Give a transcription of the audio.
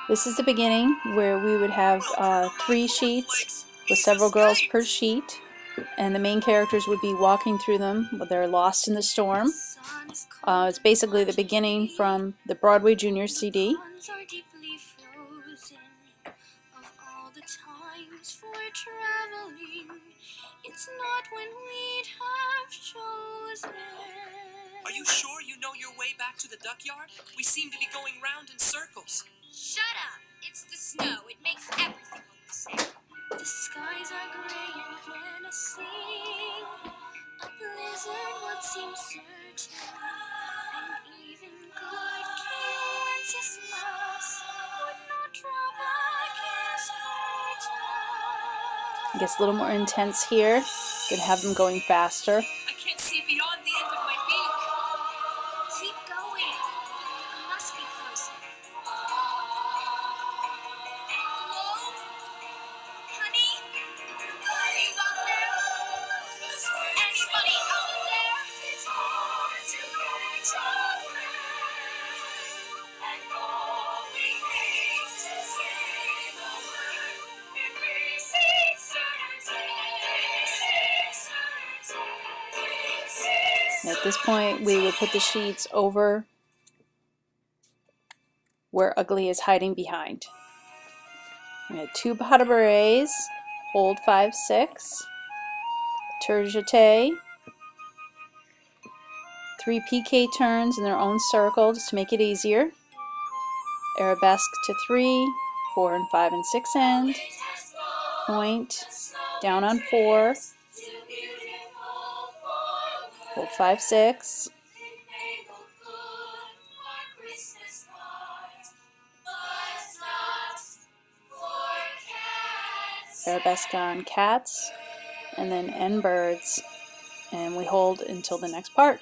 This is the beginning where we would have 3 sheets with several girls per sheet, and the main characters would be walking through them, but they're lost in the storm. It's basically the beginning from the Broadway Junior CD. It's not when we'd have chosen. Are you sure you know your way back to the duck yard? We seem to be going round in circles. Shut up! It's the snow. It makes everything look the same. The skies are gray and menacing. A blizzard would seem certain. And even good King Wenceslas would not draw back his curtain. It gets a little more intense here. Gonna have them going faster. I can't see beyond the end of my beak. Keep going. It must be close. Hello? Honey? Are you out there? Anybody out there? It's hard to catch our breath. And all we need to say the word. If we see certainty. At this point, we would put the sheets over where Ugly is hiding behind. We had 2 pas de bourrées, hold 5, 6, tour jeté, 3 piqué turns in their own circle just to make it easier, arabesque to 3, 4 and 5 and 6 end, point, down on 4, hold 5, 6, arabesque on cats, and then end birds, and we hold until the next part.